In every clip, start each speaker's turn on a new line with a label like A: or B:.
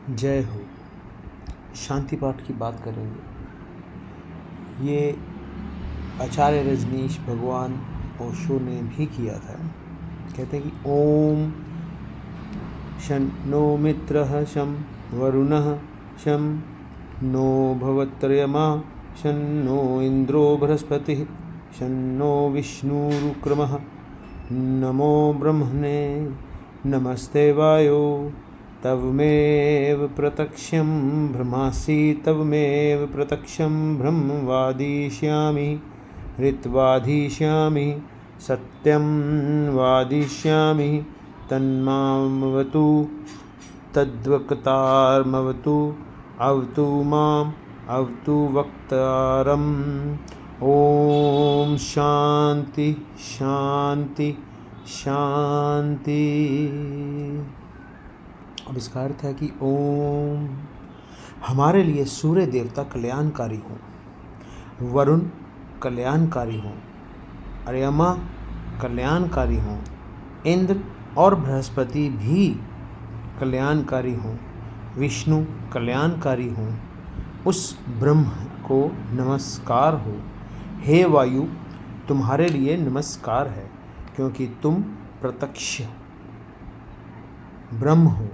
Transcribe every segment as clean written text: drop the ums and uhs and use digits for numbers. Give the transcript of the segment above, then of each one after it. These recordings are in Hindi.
A: जय हो। शांति पाठ की बात करेंगे। ये आचार्य रजनीश भगवान ओशो ने भी किया था। कहते हैं कि ओम शन्नो मित्रः शं वरुणः शं नो भवत्रयमा शन्नो इंद्रो बृहस्पतिः शन्नो विष्णुरुक्रमः नमो ब्रह्मणे नमस्ते वायो तवमेव प्रत्यक्षं ब्रह्मासि तवमेव प्रत्यक्षं ब्रह्म वादिष्यामि ऋत्वाधिष्यामि सत्यं वादिष्यामि तन्मामवतु तद्वक्तारमवतु अवतु माम् अवतु वक्तारम्। ओम शांति शांति शांति। अब इसका अर्थ है कि ओम हमारे लिए सूर्य देवता कल्याणकारी हों, वरुण कल्याणकारी हों, अर्यमा कल्याणकारी हों, इंद्र और बृहस्पति भी कल्याणकारी हों, विष्णु कल्याणकारी हों, उस ब्रह्म को नमस्कार हो। हे वायु तुम्हारे लिए नमस्कार है, क्योंकि तुम प्रत्यक्ष ब्रह्म हो।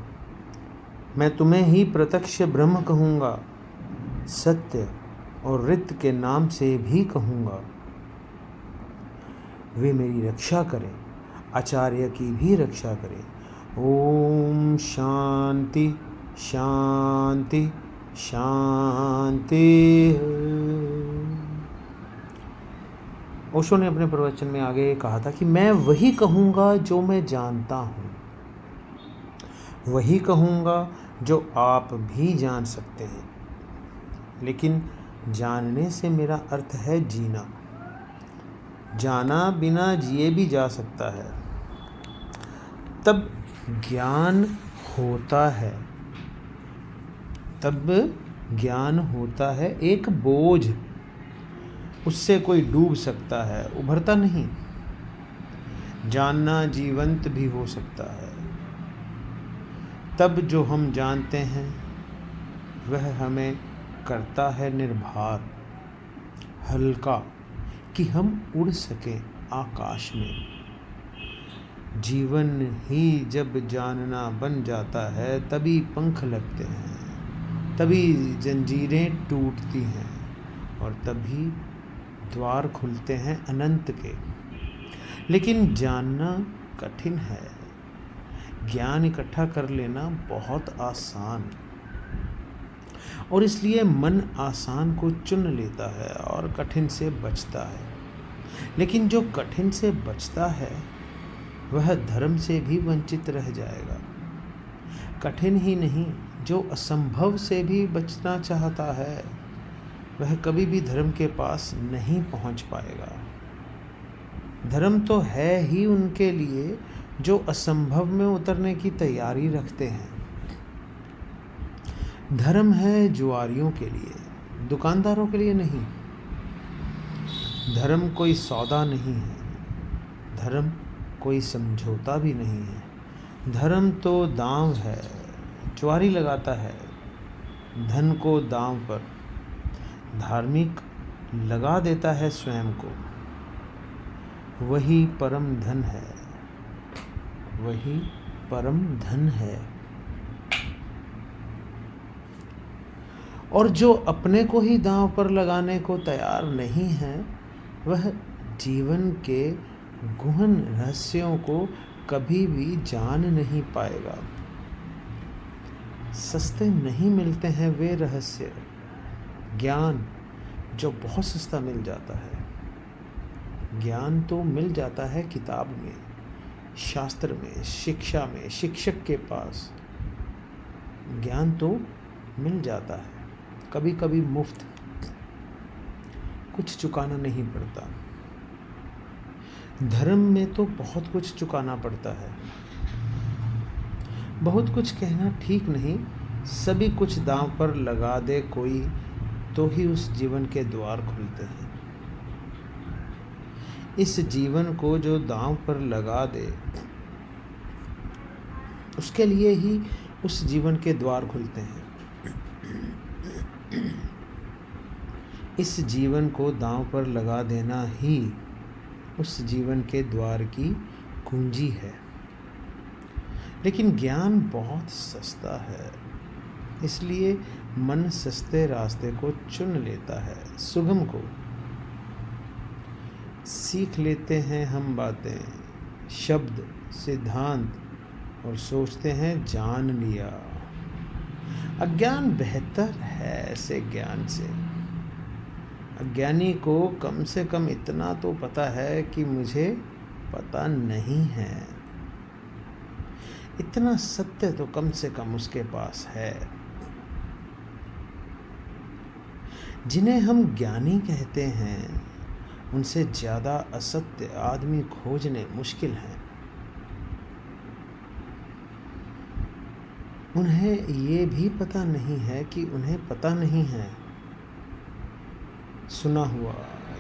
A: मैं तुम्हें ही प्रत्यक्ष ब्रह्म कहूँगा, सत्य और ऋत के नाम से भी कहूँगा। वे मेरी रक्षा करें, आचार्य की भी रक्षा करें। ओम शांति शांति शांति। ओशो ने अपने प्रवचन में आगे कहा था कि मैं वही कहूँगा जो मैं जानता हूँ, वही कहूँगा जो आप भी जान सकते हैं। लेकिन जानने से मेरा अर्थ है जीना। जाना बिना जिए भी जा सकता है। तब ज्ञान होता है, तब ज्ञान होता है एक बोझ। उससे कोई डूब सकता है, उभरता नहीं। जानना जीवंत भी हो सकता है। तब जो हम जानते हैं वह हमें करता है निर्भर, हल्का, कि हम उड़ सकें आकाश में। जीवन ही जब जानना बन जाता है तभी पंख लगते हैं, तभी जंजीरें टूटती हैं और तभी द्वार खुलते हैं अनंत के। लेकिन जानना कठिन है, ज्ञान इकट्ठा कर लेना बहुत आसान। और इसलिए मन आसान को चुन लेता है और कठिन से बचता है। लेकिन जो कठिन से बचता है वह धर्म से भी वंचित रह जाएगा। कठिन ही नहीं, जो असंभव से भी बचना चाहता है वह कभी भी धर्म के पास नहीं पहुंच पाएगा। धर्म तो है ही उनके लिए जो असंभव में उतरने की तैयारी रखते हैं। धर्म है जुआरियों के लिए, दुकानदारों के लिए नहीं। धर्म कोई सौदा नहीं है, धर्म कोई समझौता भी नहीं है। धर्म तो दांव है, जुआरी लगाता है धन को दांव पर। धार्मिक लगा देता है स्वयं को। वही परम धन है, वही परम धन है। और जो अपने को ही दांव पर लगाने को तैयार नहीं है वह जीवन के गहन रहस्यों को कभी भी जान नहीं पाएगा। सस्ते नहीं मिलते हैं वे रहस्य, ज्ञान जो बहुत सस्ता मिल जाता है। ज्ञान तो मिल जाता है किताब में, शास्त्र में, शिक्षा में, शिक्षक के पास। ज्ञान तो मिल जाता है, कभी कभी मुफ्त, कुछ चुकाना नहीं पड़ता। धर्म में तो बहुत कुछ चुकाना पड़ता है। बहुत कुछ कहना ठीक नहीं, सभी कुछ दांव पर लगा दे कोई तो ही उस जीवन के द्वार खुलते हैं। इस जीवन को जो दांव पर लगा दे उसके लिए ही उस जीवन के द्वार खुलते हैं। इस जीवन को दांव पर लगा देना ही उस जीवन के द्वार की कुंजी है। लेकिन ज्ञान बहुत सस्ता है, इसलिए मन सस्ते रास्ते को चुन लेता है, सुगम को। सीख लेते हैं हम बातें, शब्द, सिद्धांत और सोचते हैं जान लिया। अज्ञान बेहतर है ऐसे ज्ञान से। अज्ञानी को कम से कम इतना तो पता है कि मुझे पता नहीं है। इतना सत्य तो कम से कम उसके पास है। जिन्हें हम ज्ञानी कहते हैं, उनसे ज़्यादा असत्य आदमी खोजने मुश्किल हैं। उन्हें ये भी पता नहीं है कि उन्हें पता नहीं है। सुना हुआ,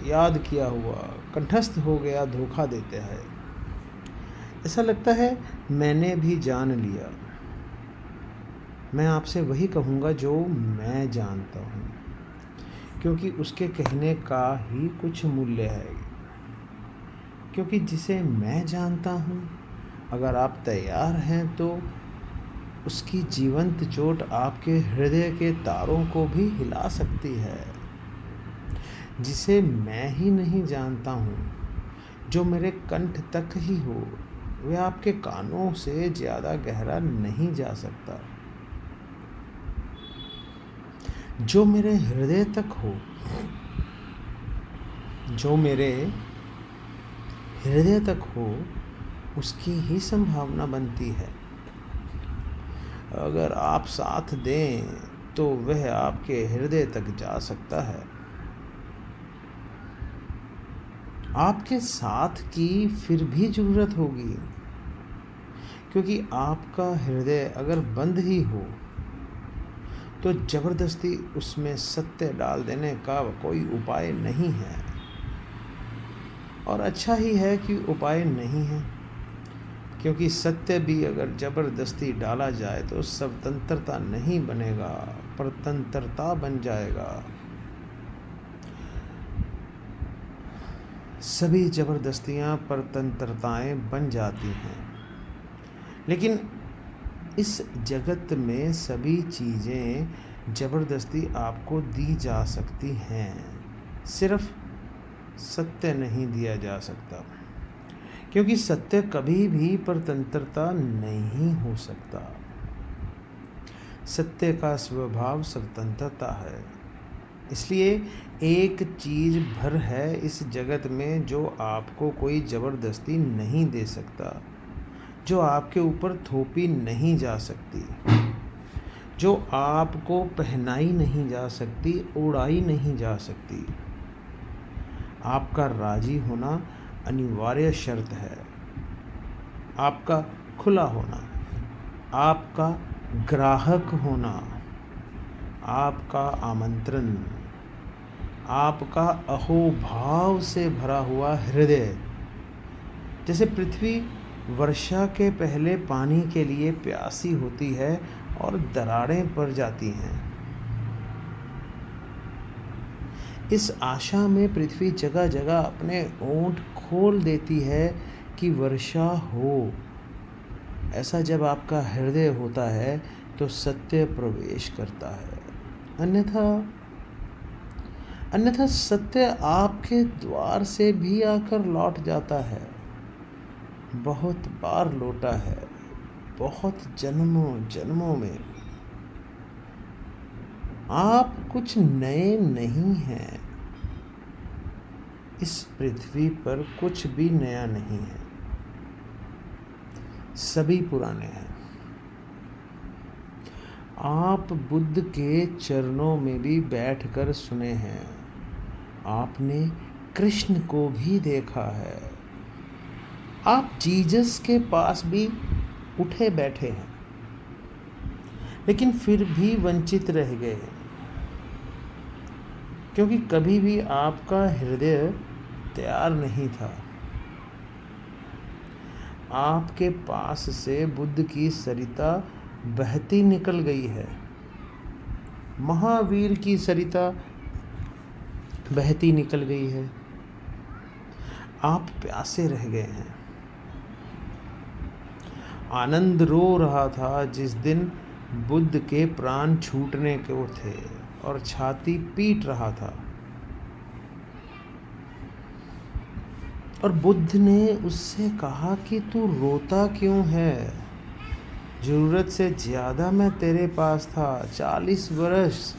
A: याद किया हुआ, कंठस्थ हो गया धोखा देते हैं। ऐसा लगता है मैंने भी जान लिया। मैं आपसे वही कहूँगा जो मैं जानता हूँ, क्योंकि उसके कहने का ही कुछ मूल्य है। क्योंकि जिसे मैं जानता हूँ, अगर आप तैयार हैं तो उसकी जीवंत चोट आपके हृदय के तारों को भी हिला सकती है। जिसे मैं ही नहीं जानता हूँ, जो मेरे कंठ तक ही हो, वह आपके कानों से ज़्यादा गहरा नहीं जा सकता। जो मेरे हृदय तक हो, जो मेरे हृदय तक हो, उसकी ही संभावना बनती है। अगर आप साथ दें तो वह आपके हृदय तक जा सकता है। आपके साथ की फिर भी जरूरत होगी, क्योंकि आपका हृदय अगर बंद ही हो तो जबरदस्ती उसमें सत्य डाल देने का कोई उपाय नहीं है। और अच्छा ही है कि उपाय नहीं है, क्योंकि सत्य भी अगर जबरदस्ती डाला जाए तो स्वतंत्रता नहीं बनेगा, परतंत्रता बन जाएगा। सभी जबरदस्तियां परतंत्रताएं बन जाती हैं। लेकिन इस जगत में सभी चीज़ें जबरदस्ती आपको दी जा सकती हैं, सिर्फ सत्य नहीं दिया जा सकता, क्योंकि सत्य कभी भी परतंत्रता नहीं हो सकता। सत्य का स्वभाव स्वतंत्रता है। इसलिए एक चीज़ भर है इस जगत में जो आपको कोई ज़बरदस्ती नहीं दे सकता, जो आपके ऊपर थोपी नहीं जा सकती, जो आपको पहनाई नहीं जा सकती, उड़ाई नहीं जा सकती। आपका राजी होना अनिवार्य शर्त है। आपका खुला होना, आपका ग्राहक होना, आपका आमंत्रण, आपका अहोभाव से भरा हुआ हृदय। जैसे पृथ्वी वर्षा के पहले पानी के लिए प्यासी होती है और दरारें पड़ जाती हैं। इस आशा में पृथ्वी जगह जगह अपने ओंठ खोल देती है कि वर्षा हो। ऐसा जब आपका हृदय होता है तो सत्य प्रवेश करता है। अन्यथा सत्य आपके द्वार से भी आकर लौट जाता है। बहुत बार लौटा है, बहुत जन्मों जन्मों में। आप कुछ नए नहीं हैं। इस पृथ्वी पर कुछ भी नया नहीं है, सभी पुराने हैं। आप बुद्ध के चरणों में भी बैठकर सुने हैं। आपने कृष्ण को भी देखा है। आप जीसस के पास भी उठे बैठे हैं, लेकिन फिर भी वंचित रह गए, क्योंकि कभी भी आपका हृदय तैयार नहीं था। आपके पास से बुद्ध की सरिता बहती निकल गई है। महावीर की सरिता बहती निकल गई है। आप प्यासे रह गए हैं। आनंद रो रहा था जिस दिन बुद्ध के प्राण छूटने को थे और छाती पीट रहा था। और बुद्ध ने उससे कहा कि तू रोता क्यों है? जरूरत से ज्यादा मैं तेरे पास था, 40 वर्ष।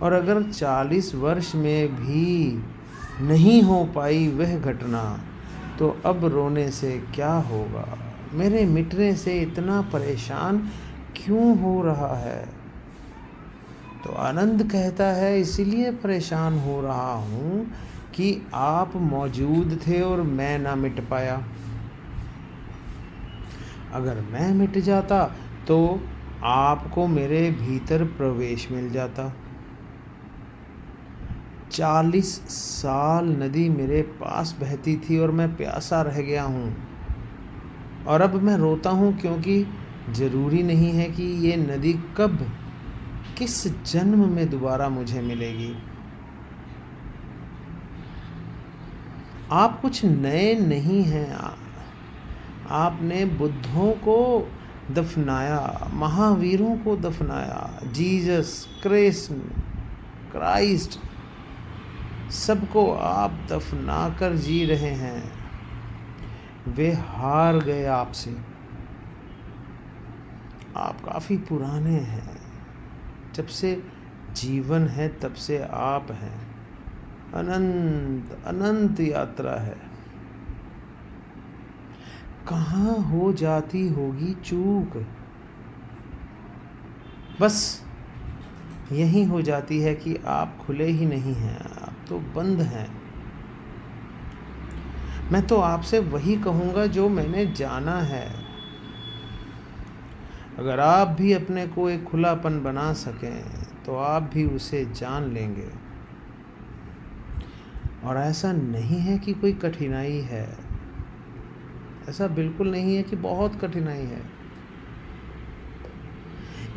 A: और अगर 40 वर्ष में भी नहीं हो पाई वह घटना, तो अब रोने से क्या होगा? मेरे मिटने से इतना परेशान क्यों हो रहा है? तो आनंद कहता है, इसीलिए परेशान हो रहा हूँ कि आप मौजूद थे और मैं ना मिट पाया। अगर मैं मिट जाता तो आपको मेरे भीतर प्रवेश मिल जाता। 40 साल नदी मेरे पास बहती थी और मैं प्यासा रह गया हूँ। और अब मैं रोता हूँ क्योंकि ज़रूरी नहीं है कि ये नदी कब किस जन्म में दोबारा मुझे मिलेगी। आप कुछ नए नहीं हैं। आपने बुद्धों को दफनाया, महावीरों को दफनाया, जीसस, कृष्ण, क्राइस्ट, सबको आप दफना कर जी रहे हैं। वे हार गए आपसे। आप काफ़ी पुराने हैं। जब से जीवन है तब से आप हैं। अनंत अनंत यात्रा है। कहाँ हो जाती होगी चूक? बस यही हो जाती है कि आप खुले ही नहीं हैं, आप तो बंद हैं। मैं तो आपसे वही कहूँगा जो मैंने जाना है। अगर आप भी अपने को एक खुलापन बना सकें तो आप भी उसे जान लेंगे। और ऐसा नहीं है कि कोई कठिनाई है, ऐसा बिल्कुल नहीं है कि बहुत कठिनाई है।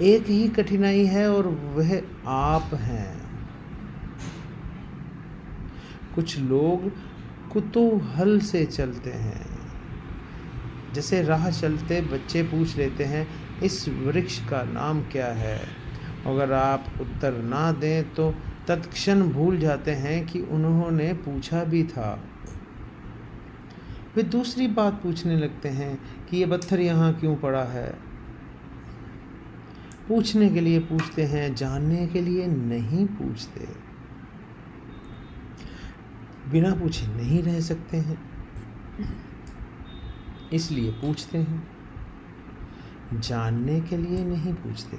A: एक ही कठिनाई है और वह आप हैं। कुछ लोग कुतूहल से चलते हैं। जैसे राह चलते बच्चे पूछ लेते हैं, इस वृक्ष का नाम क्या है? अगर आप उत्तर ना दें तो तत्क्षण भूल जाते हैं कि उन्होंने पूछा भी था। वे दूसरी बात पूछने लगते हैं कि ये पत्थर यहाँ क्यों पड़ा है। पूछने के लिए पूछते हैं, जानने के लिए नहीं पूछते। बिना पूछे नहीं रह सकते हैं, इसलिए पूछते हैं। जानने के लिए नहीं पूछते।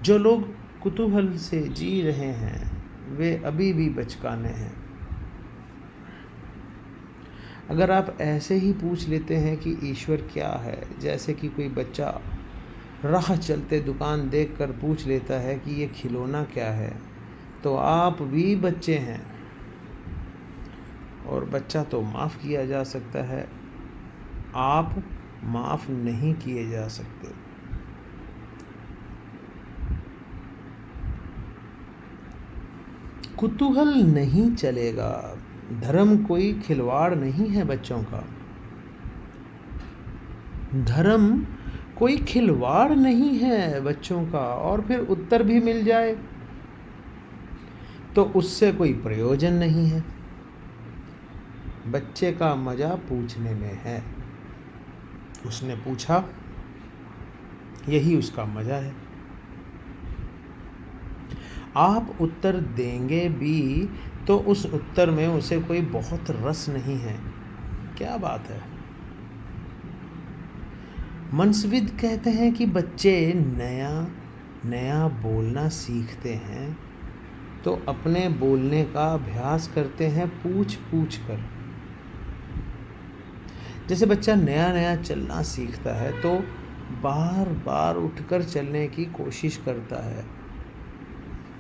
A: जो लोग कुतूहल से जी रहे हैं वे अभी भी बचकाने हैं। अगर आप ऐसे ही पूछ लेते हैं कि ईश्वर क्या है, जैसे कि कोई बच्चा राह चलते दुकान देखकर पूछ लेता है कि ये खिलौना क्या है, तो आप भी बच्चे हैं। और बच्चा तो माफ़ किया जा सकता है, आप माफ़ नहीं किए जा सकते। कुतूहल नहीं चलेगा। धर्म कोई खिलवाड़ नहीं है बच्चों का। धर्म कोई खिलवाड़ नहीं है बच्चों का। और फिर उत्तर भी मिल जाए तो उससे कोई प्रयोजन नहीं है। बच्चे का मजा पूछने में है। उसने पूछा, यही उसका मजा है। आप उत्तर देंगे भी तो उस उत्तर में उसे कोई बहुत रस नहीं है। क्या बात है। मनस्विद कहते हैं कि बच्चे नया नया बोलना सीखते हैं तो अपने बोलने का अभ्यास करते हैं पूछ पूछ कर। जैसे बच्चा नया नया चलना सीखता है तो बार बार उठकर चलने की कोशिश करता है।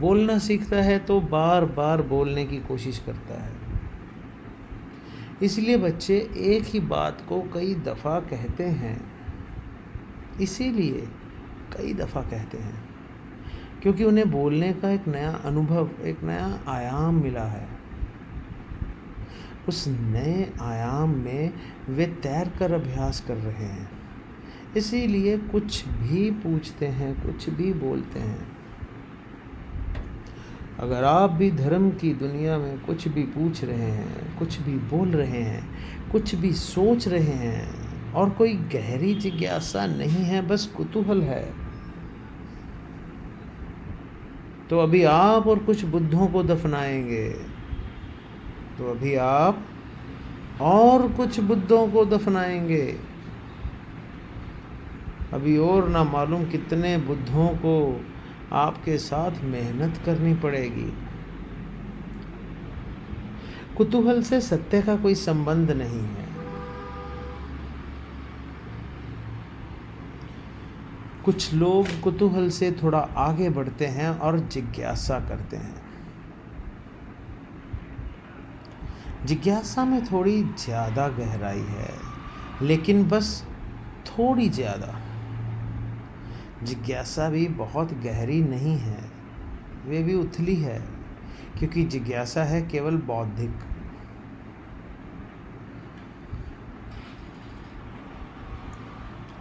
A: बोलना सीखता है तो बार बार बोलने की कोशिश करता है। इसलिए बच्चे एक ही बात को कई दफ़ा कहते हैं। इसीलिए कई दफ़ा कहते हैं, क्योंकि उन्हें बोलने का एक नया अनुभव, एक नया आयाम मिला है। उस नए आयाम में वे तैर कर अभ्यास कर रहे हैं, इसीलिए कुछ भी पूछते हैं, कुछ भी बोलते हैं। अगर आप भी धर्म की दुनिया में कुछ भी पूछ रहे हैं, कुछ भी बोल रहे हैं, कुछ भी सोच रहे हैं और कोई गहरी जिज्ञासा नहीं है, बस कुतूहल है, तो अभी आप और कुछ बुद्धों को दफनाएंगे, तो अभी आप और कुछ बुद्धों को दफनाएंगे, अभी और ना मालूम कितने बुद्धों को आपके साथ मेहनत करनी पड़ेगी। कुतूहल से सत्य का कोई संबंध नहीं है। कुछ लोग कुतूहल से थोड़ा आगे बढ़ते हैं और जिज्ञासा करते हैं। जिज्ञासा में थोड़ी ज़्यादा गहराई है, लेकिन बस थोड़ी ज़्यादा। जिज्ञासा भी बहुत गहरी नहीं है, वे भी उथली है, क्योंकि जिज्ञासा है केवल बौद्धिक।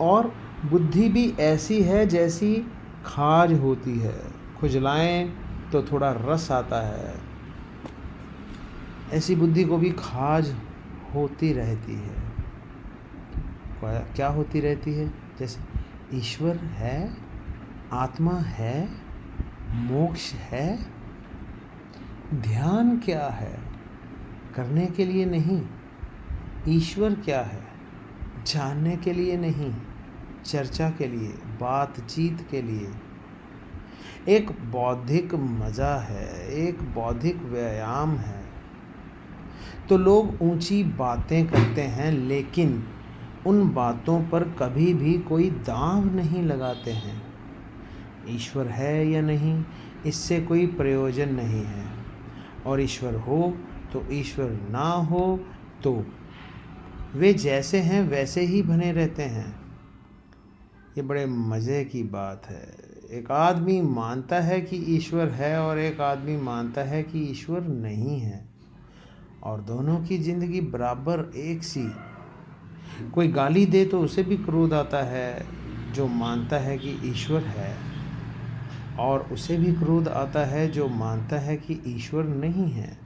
A: और बुद्धि भी ऐसी है जैसी खाज होती है, खुजलाएं तो थोड़ा रस आता है, ऐसी बुद्धि को भी खाज होती रहती है। क्या होती रहती है? जैसे ईश्वर है, आत्मा है, मोक्ष है। ध्यान क्या है? करने के लिए नहीं। ईश्वर क्या है? जानने के लिए नहीं, चर्चा के लिए, बातचीत के लिए। एक बौद्धिक मज़ा है, एक बौद्धिक व्यायाम है। तो लोग ऊंची बातें करते हैं, लेकिन उन बातों पर कभी भी कोई दांव नहीं लगाते हैं। ईश्वर है या नहीं, इससे कोई प्रयोजन नहीं है। और ईश्वर हो तो ईश्वर ना हो तो वे जैसे हैं वैसे ही बने रहते हैं। ये बड़े मज़े की बात है। एक आदमी मानता है कि ईश्वर है और एक आदमी मानता है कि ईश्वर नहीं है, और दोनों की ज़िंदगी बराबर एक सी। कोई गाली दे तो उसे भी क्रोध आता है जो मानता है कि ईश्वर है, और उसे भी क्रोध आता है जो मानता है कि ईश्वर नहीं है।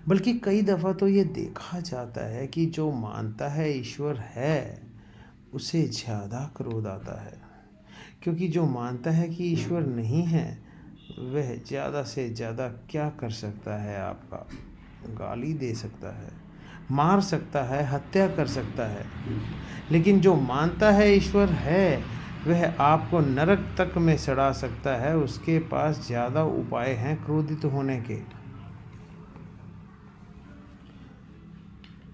A: बल्कि कई दफ़ा तो ये देखा जाता है कि जो मानता है ईश्वर है उसे ज़्यादा क्रोध आता है, क्योंकि जो मानता है कि ईश्वर नहीं है वह ज़्यादा से ज़्यादा क्या कर सकता है? आपका गाली दे सकता है, मार सकता है, हत्या कर सकता है। लेकिन जो मानता है ईश्वर है वह आपको नरक तक में सड़ा सकता है। उसके पास ज़्यादा उपाय हैं क्रोधित होने के।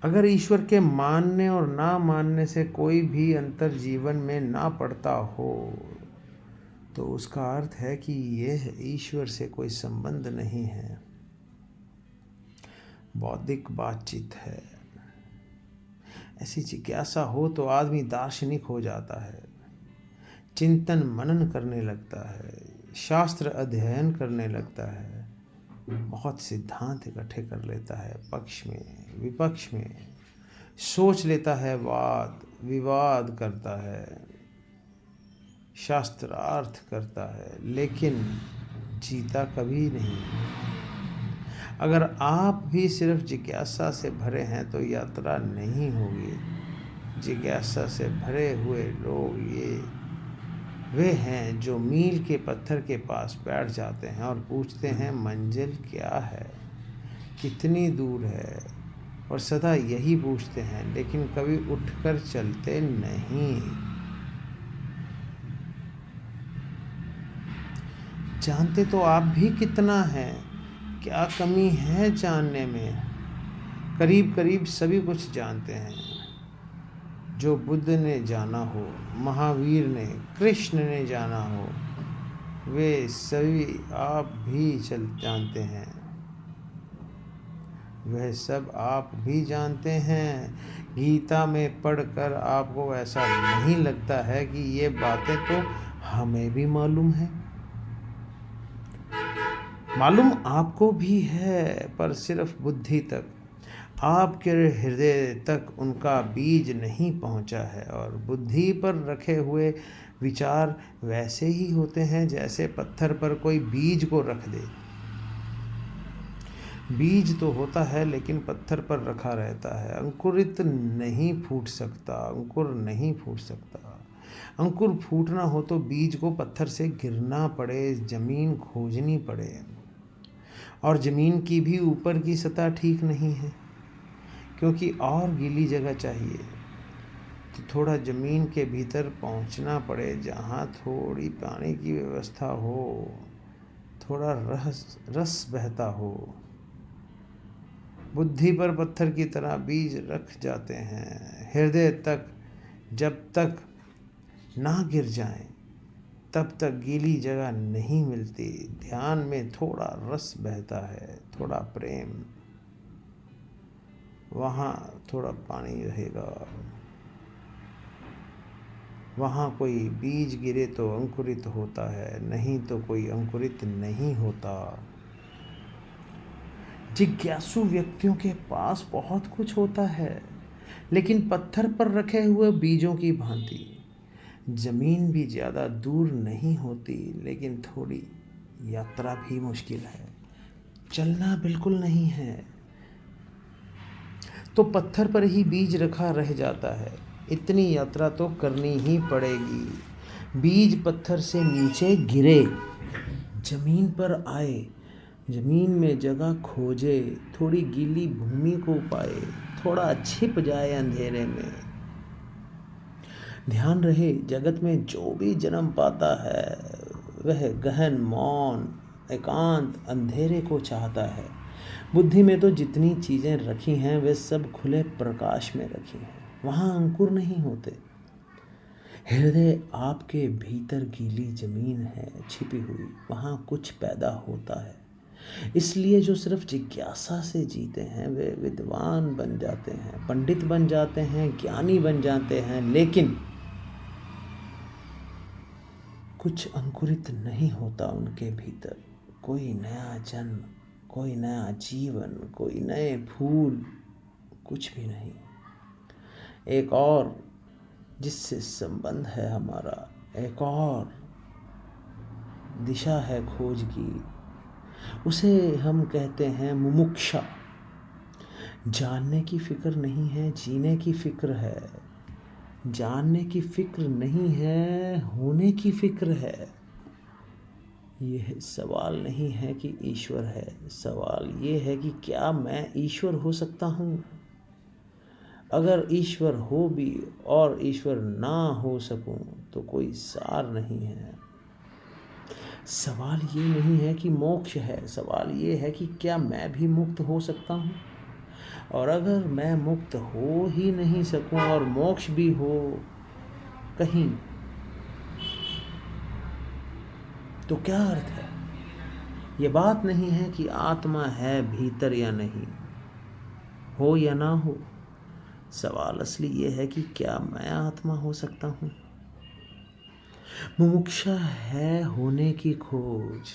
A: अगर ईश्वर के मानने और ना मानने से कोई भी अंतर जीवन में ना पड़ता हो तो उसका अर्थ है कि यह ईश्वर से कोई संबंध नहीं है, बौद्धिक बातचीत है। ऐसी जिज्ञासा हो तो आदमी दार्शनिक हो जाता है, चिंतन मनन करने लगता है, शास्त्र अध्ययन करने लगता है, बहुत सिद्धांत इकट्ठे कर लेता है, पक्ष में विपक्ष में सोच लेता है, वाद विवाद करता है, शास्त्रार्थ करता है, लेकिन जीता कभी नहीं। अगर आप भी सिर्फ जिज्ञासा से भरे हैं तो यात्रा नहीं होगी। जिज्ञासा से भरे हुए लोग वे हैं जो मील के पत्थर के पास बैठ जाते हैं और पूछते हैं मंजिल क्या है, कितनी दूर है, और सदा यही पूछते हैं, लेकिन कभी उठकर चलते नहीं। जानते तो आप भी कितना है, क्या कमी है जानने में? करीब करीब सभी कुछ जानते हैं। जो बुद्ध ने जाना हो, महावीर ने, कृष्ण ने जाना हो, वे सभी आप भी जानते हैं। वह सब आप भी जानते हैं। गीता में पढ़कर आपको ऐसा नहीं लगता है कि ये बातें तो हमें भी मालूम है? मालूम आपको भी है, पर सिर्फ बुद्धि तक। आपके हृदय तक उनका बीज नहीं पहुंचा है। और बुद्धि पर रखे हुए विचार वैसे ही होते हैं जैसे पत्थर पर कोई बीज को रख दे। बीज तो होता है लेकिन पत्थर पर रखा रहता है। अंकुरित नहीं फूट सकता, अंकुर नहीं फूट सकता। अंकुर फूटना हो तो बीज को पत्थर से गिरना पड़े, जमीन खोजनी पड़े। और जमीन की भी ऊपर की सतह ठीक नहीं है, क्योंकि और गीली जगह चाहिए। तो थोड़ा ज़मीन के भीतर पहुंचना पड़े, जहाँ थोड़ी पानी की व्यवस्था हो, थोड़ा रस बहता हो। बुद्धि पर पत्थर की तरह बीज रख जाते हैं। हृदय तक जब तक ना गिर जाएं, तब तक गीली जगह नहीं मिलती। ध्यान में थोड़ा रस बहता है, थोड़ा प्रेम, वहाँ थोड़ा पानी रहेगा। वहाँ कोई बीज गिरे तो अंकुरित होता है, नहीं तो कोई अंकुरित नहीं होता। जिज्ञासु व्यक्तियों के पास बहुत कुछ होता है, लेकिन पत्थर पर रखे हुए बीजों की भांति। जमीन भी ज़्यादा दूर नहीं होती, लेकिन थोड़ी यात्रा भी मुश्किल है। चलना बिल्कुल नहीं है, तो पत्थर पर ही बीज रखा रह जाता है। इतनी यात्रा तो करनी ही पड़ेगी। बीज पत्थर से नीचे गिरे, जमीन पर आए, जमीन में जगह खोजे, थोड़ी गीली भूमि को पाए, थोड़ा छिप जाए अंधेरे में। ध्यान रहे, जगत में जो भी जन्म पाता है वह गहन, मौन, एकांत, अंधेरे को चाहता है। बुद्धि में तो जितनी चीज़ें रखी हैं वे सब खुले प्रकाश में रखी हैं, वहाँ अंकुर नहीं होते। हृदय आपके भीतर गीली जमीन है छिपी हुई, वहाँ कुछ पैदा होता है। इसलिए जो सिर्फ जिज्ञासा से जीते हैं वे विद्वान बन जाते हैं, पंडित बन जाते हैं, ज्ञानी बन जाते हैं, लेकिन कुछ अंकुरित नहीं होता उनके भीतर। कोई नया जन्म, कोई नया जीवन, कोई नए फूल, कुछ भी नहीं। एक और जिससे संबंध है हमारा, एक और दिशा है खोज की, उसे हम कहते हैं मुमुक्षा। जानने की फिक्र नहीं है, जीने की फिक्र है। जानने की फिक्र नहीं है, होने की फिक्र है। यह सवाल नहीं है कि ईश्वर है, सवाल ये है कि क्या मैं ईश्वर हो सकता हूँ। अगर ईश्वर हो भी और ईश्वर ना हो सकूं तो कोई सार नहीं है। सवाल ये नहीं है कि मोक्ष है, सवाल ये है कि क्या मैं भी मुक्त हो सकता हूँ। और अगर मैं मुक्त हो ही नहीं सकूं और मोक्ष भी हो कहीं, तो क्या अर्थ है। ये बात नहीं है कि आत्मा है भीतर या नहीं, हो या ना हो। सवाल असली ये है कि क्या मैं आत्मा हो सकता हूँ। मुमुक्षा है होने की खोज,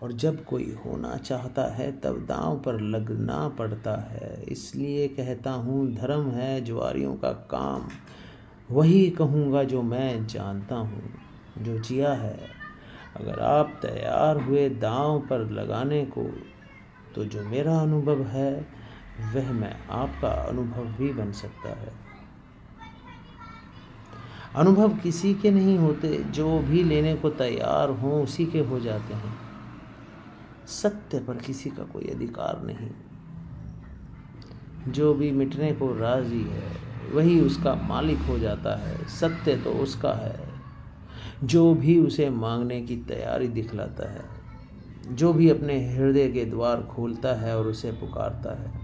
A: और जब कोई होना चाहता है तब दांव पर लगना पड़ता है। इसलिए कहता हूँ, धर्म है जुआरियों का काम, वही कहूँगा जो मैं जानता हूँ, जो जिया है। अगर आप तैयार हुए दांव पर लगाने को, तो जो मेरा अनुभव है वह मैं आपका अनुभव भी बन सकता है। अनुभव किसी के नहीं होते, जो भी लेने को तैयार हों उसी के हो जाते हैं। सत्य पर किसी का कोई अधिकार नहीं। जो भी मिटने को राजी है वही उसका मालिक हो जाता है। सत्य तो उसका है जो भी उसे मांगने की तैयारी दिखलाता है, जो भी अपने हृदय के द्वार खोलता है और उसे पुकारता है।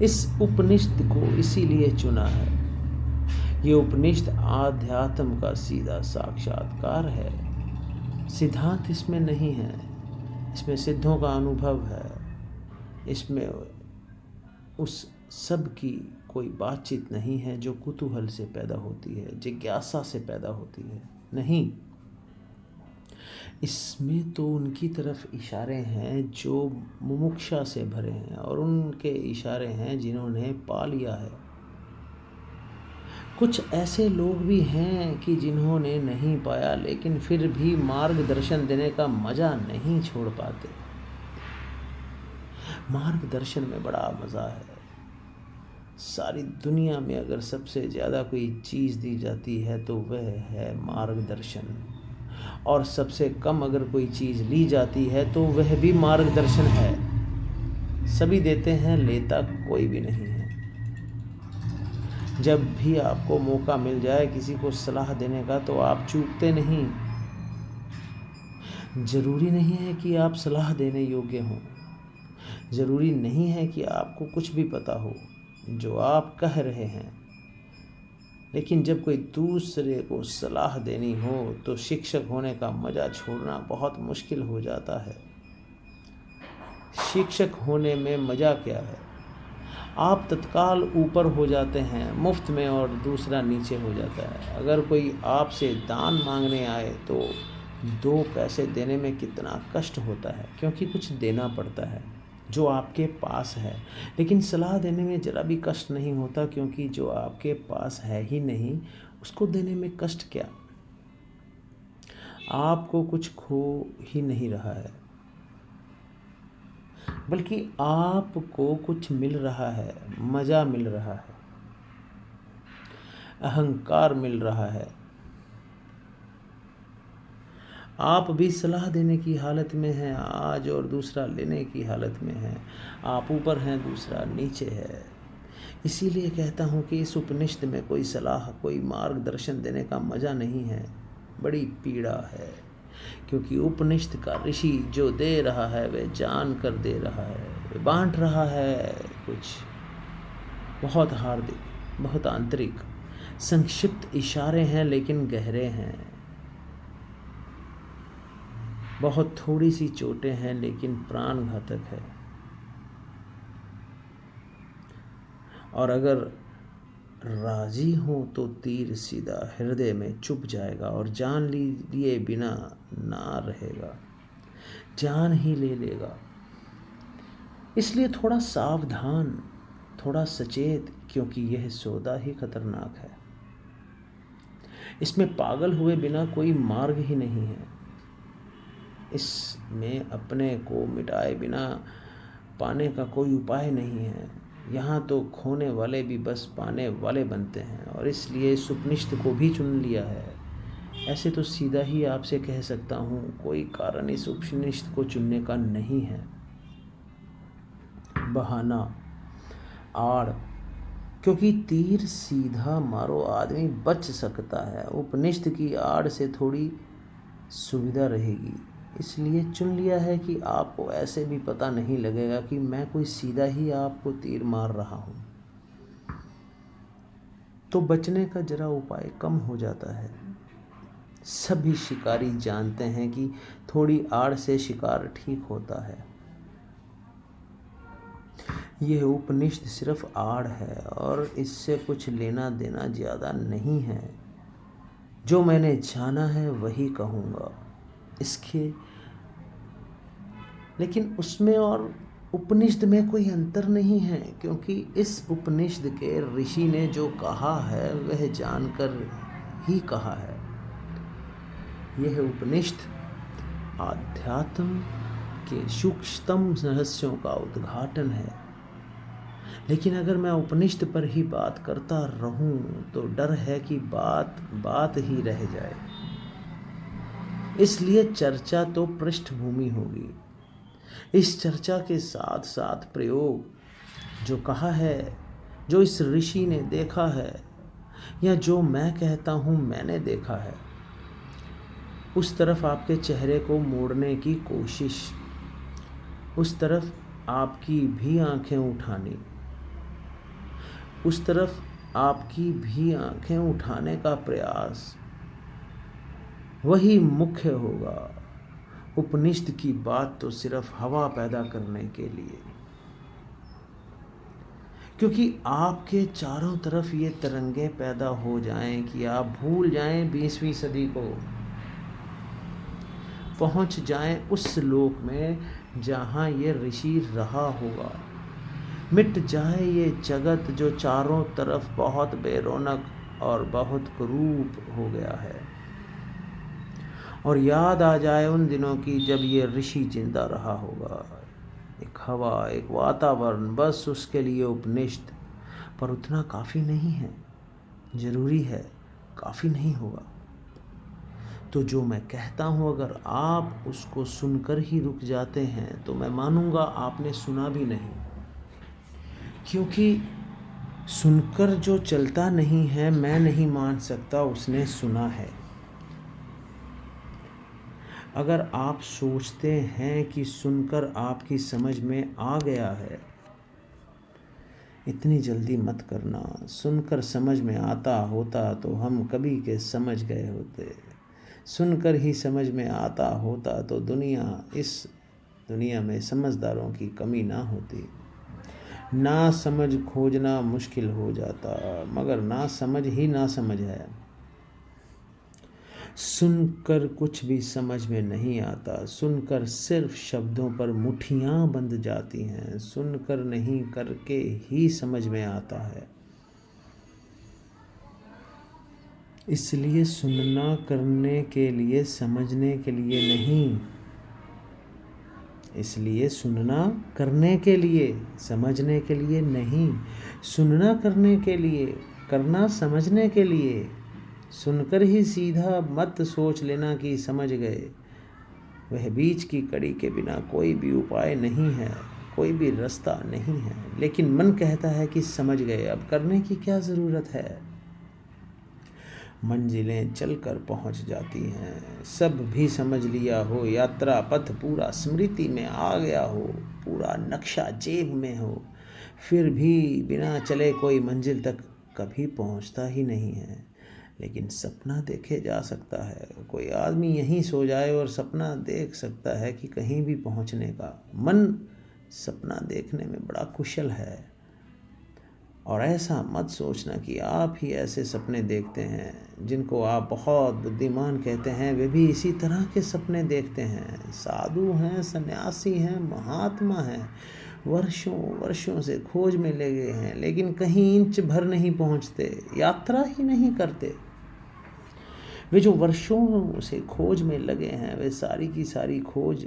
A: इस उपनिषद को इसीलिए चुना है। ये उपनिषद आध्यात्म का सीधा साक्षात्कार है। सिद्धांत इसमें नहीं है, इसमें सिद्धों का अनुभव है। इसमें उस सब की कोई बातचीत नहीं है जो कुतूहल से पैदा होती है, जिज्ञासा से पैदा होती है। नहीं, इसमें तो उनकी तरफ इशारे हैं जो मुमुक्षा से भरे हैं, और उनके इशारे हैं जिन्होंने पा लिया है। कुछ ऐसे लोग भी हैं कि जिन्होंने नहीं पाया लेकिन फिर भी मार्गदर्शन देने का मज़ा नहीं छोड़ पाते। मार्गदर्शन में बड़ा मज़ा है। सारी दुनिया में अगर सबसे ज़्यादा कोई चीज़ दी जाती है तो वह है मार्गदर्शन, और सबसे कम अगर कोई चीज़ ली जाती है तो वह भी मार्गदर्शन है। सभी देते हैं, लेता कोई भी नहीं है। जब भी आपको मौका मिल जाए किसी को सलाह देने का तो आप चूकते नहीं। ज़रूरी नहीं है कि आप सलाह देने योग्य हों, ज़रूरी नहीं है कि आपको कुछ भी पता हो जो आप कह रहे हैं, लेकिन जब कोई दूसरे को सलाह देनी हो तो शिक्षक होने का मज़ा छोड़ना बहुत मुश्किल हो जाता है। शिक्षक होने में मज़ा क्या है? आप तत्काल ऊपर हो जाते हैं मुफ्त में और दूसरा नीचे हो जाता है। अगर कोई आपसे दान मांगने आए तो 2 पैसे देने में कितना कष्ट होता है, क्योंकि कुछ देना पड़ता है जो आपके पास है। लेकिन सलाह देने में ज़रा भी कष्ट नहीं होता, क्योंकि जो आपके पास है ही नहीं उसको देने में कष्ट क्या। आपको कुछ खो ही नहीं रहा है, बल्कि आपको कुछ मिल रहा है, मज़ा मिल रहा है, अहंकार मिल रहा है। आप भी सलाह देने की हालत में हैं आज और दूसरा लेने की हालत में है। आप ऊपर हैं, दूसरा नीचे है। इसीलिए कहता हूँ कि इस उपनिषद में कोई सलाह, कोई मार्गदर्शन देने का मज़ा नहीं है, बड़ी पीड़ा है। क्योंकि उपनिषद का ऋषि जो दे रहा है वह जान कर दे रहा है, वह बांट रहा है कुछ बहुत हार्दिक, बहुत आंतरिक, संक्षिप्त इशारे हैं लेकिन गहरे हैं। बहुत थोड़ी सी चोटें हैं लेकिन प्राण घातक है। और अगर राजी हो तो तीर सीधा हृदय में चुभ जाएगा और जान लिए बिना ना रहेगा, जान ही ले लेगा। इसलिए थोड़ा सावधान, थोड़ा सचेत, क्योंकि यह सौदा ही खतरनाक है। इसमें पागल हुए बिना कोई मार्ग ही नहीं है। इसमें अपने को मिटाए बिना पाने का कोई उपाय नहीं है। यहाँ तो खोने वाले भी बस पाने वाले बनते हैं, और इसलिए इस उपनिषद को भी चुन लिया है। ऐसे तो सीधा ही आपसे कह सकता हूँ, कोई कारण इस उपनिषद को चुनने का नहीं है। बहाना, आड़, क्योंकि तीर सीधा मारो आदमी बच सकता है, उपनिषद की आड़ से थोड़ी सुविधा रहेगी। इसलिए चुन लिया है कि आपको ऐसे भी पता नहीं लगेगा कि मैं कोई सीधा ही आपको तीर मार रहा हूँ। तो बचने का जरा उपाय कम हो जाता है। सभी शिकारी जानते हैं कि थोड़ी आड़ से शिकार ठीक होता है। यह उपनिषद सिर्फ आड़ है और इससे कुछ लेना देना ज़्यादा नहीं है। जो मैंने जाना है वही कहूँगा। लेकिन उसमें और उपनिषद में कोई अंतर नहीं है, क्योंकि इस उपनिषद के ऋषि ने जो कहा है वह जानकर ही कहा है। यह उपनिषद आध्यात्म के सूक्ष्मतम रहस्यों का उद्घाटन है। लेकिन अगर मैं उपनिषद पर ही बात करता रहूं तो डर है कि बात ही रह जाए। इसलिए चर्चा तो पृष्ठभूमि होगी। इस चर्चा के साथ साथ प्रयोग, जो कहा है, जो इस ऋषि ने देखा है, या जो मैं कहता हूँ मैंने देखा है, उस तरफ आपके चेहरे को मोड़ने की कोशिश, उस तरफ आपकी भी आंखें उठानी, उस तरफ आपकी भी आंखें उठाने का प्रयास, वही मुख्य होगा। उपनिषद की बात तो सिर्फ हवा पैदा करने के लिए। क्योंकि आपके चारों तरफ ये तरंगे पैदा हो जाएं कि आप भूल जाएं 20वीं सदी को, पहुंच जाएं उस लोक में जहां ये ऋषि रहा होगा। मिट जाए ये जगत जो चारों तरफ बहुत बेरौनक और बहुत कुरूप हो गया है, और याद आ जाए उन दिनों की जब ये ऋषि जिंदा रहा होगा। एक हवा, एक वातावरण, बस उसके लिए उपनिषद। पर उतना काफ़ी नहीं है, ज़रूरी है, काफ़ी नहीं होगा। तो जो मैं कहता हूँ अगर आप उसको सुनकर ही रुक जाते हैं तो मैं मानूंगा आपने सुना भी नहीं, क्योंकि सुनकर जो चलता नहीं है मैं नहीं मान सकता उसने सुना है। अगर आप सोचते हैं कि सुनकर आपकी समझ में आ गया है, इतनी जल्दी मत करना। सुनकर समझ में आता होता तो हम कभी के समझ गए होते। सुनकर ही समझ में आता होता तो इस दुनिया में समझदारों की कमी ना होती। ना समझ खोजना मुश्किल हो जाता, मगर ना समझ ही ना समझ है। सुनकर कुछ भी समझ में नहीं आता, सुनकर सिर्फ शब्दों पर मुट्ठियाँ बंध जाती हैं। सुनकर नहीं करके ही समझ में आता है। इसलिए सुनना करने के लिए, समझने के लिए नहीं। इसलिए सुनना करने के लिए, समझने के लिए नहीं। सुनना करने के लिए, करना समझने के लिए। सुनकर ही सीधा मत सोच लेना कि समझ गए। वह बीच की कड़ी के बिना कोई भी उपाय नहीं है, कोई भी रास्ता नहीं है। लेकिन मन कहता है कि समझ गए, अब करने की क्या ज़रूरत है। मंजिलें चलकर पहुंच जाती हैं। सब भी समझ लिया हो, यात्रा पथ पूरा स्मृति में आ गया हो, पूरा नक्शा जेब में हो, फिर भी बिना चले कोई मंजिल तक कभी पहुंचता ही नहीं है। लेकिन सपना देखे जा सकता है। कोई आदमी यहीं सो जाए और सपना देख सकता है कि कहीं भी पहुंचने का। मन सपना देखने में बड़ा कुशल है। और ऐसा मत सोचना कि आप ही ऐसे सपने देखते हैं। जिनको आप बहुत बुद्धिमान कहते हैं वे भी इसी तरह के सपने देखते हैं। साधु हैं, सन्यासी हैं, महात्मा हैं, वर्षों वर्षों से खोज में लगे हैं, लेकिन कहीं इंच भर नहीं पहुंचते, यात्रा ही नहीं करते। वे जो वर्षों से खोज में लगे हैं वे सारी की सारी खोज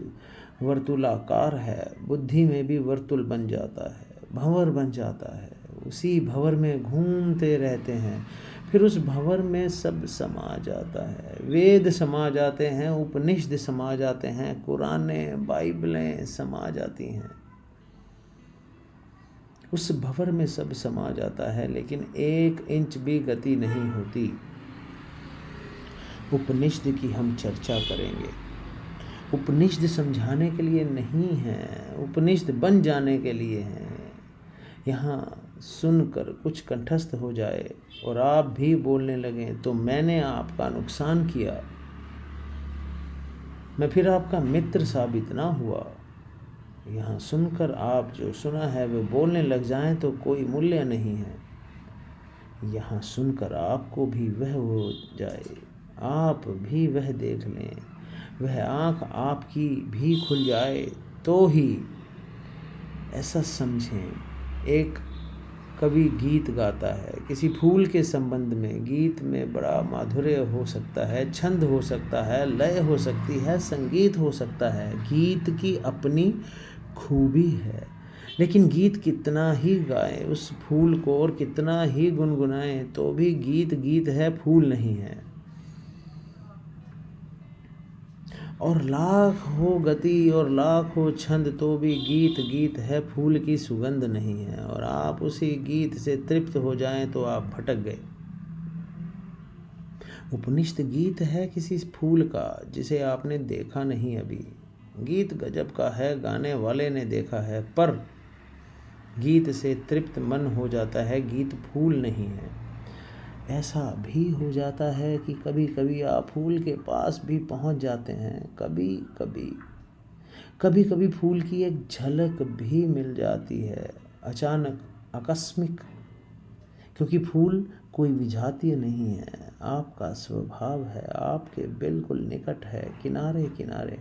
A: वर्तुलाकार है। बुद्धि में भी वर्तुल बन जाता है, भंवर बन जाता है। उसी भंवर में घूमते रहते हैं। फिर उस भंवर में सब समा जाता है। वेद समा जाते हैं, उपनिषद समा जाते हैं, कुरानें, बाइबलें समा जाती हैं। उस भंवर में सब समा जाता है, लेकिन 1 इंच भी गति नहीं होती। उपनिषद की हम चर्चा करेंगे। उपनिषद समझाने के लिए नहीं है, उपनिषद बन जाने के लिए है। यहाँ सुनकर कुछ कंठस्थ हो जाए और आप भी बोलने लगें तो मैंने आपका नुकसान किया, मैं फिर आपका मित्र साबित ना हुआ। यहाँ सुनकर आप जो सुना है वे बोलने लग जाएं तो कोई मूल्य नहीं है। यहाँ सुनकर आपको भी वह हो जाए, आप भी वह देख लें, वह आँख आपकी भी खुल जाए तो ही ऐसा समझें। एक कवि गीत गाता है किसी फूल के संबंध में। गीत में बड़ा माधुर्य हो सकता है, छंद हो सकता है, लय हो सकती है, संगीत हो सकता है। गीत की अपनी खूबी है, लेकिन गीत कितना ही गाएं उस फूल को और कितना ही गुनगुनाएं तो भी गीत गीत है, फूल नहीं है। और लाख हो गति और लाख हो छंद तो भी गीत गीत है, फूल की सुगंध नहीं है। और आप उसी गीत से तृप्त हो जाएं तो आप भटक गए। उपनिषद गीत है किसी फूल का जिसे आपने देखा नहीं अभी। गीत गजब का है, गाने वाले ने देखा है, पर गीत से तृप्त मन हो जाता है, गीत फूल नहीं है। ऐसा भी हो जाता है कि कभी कभी आप फूल के पास भी पहुंच जाते हैं। कभी कभी फूल की एक झलक भी मिल जाती है। अचानक आकस्मिक, क्योंकि फूल कोई विजातीय नहीं है, आपका स्वभाव है, आपके बिल्कुल निकट है, किनारे किनारे,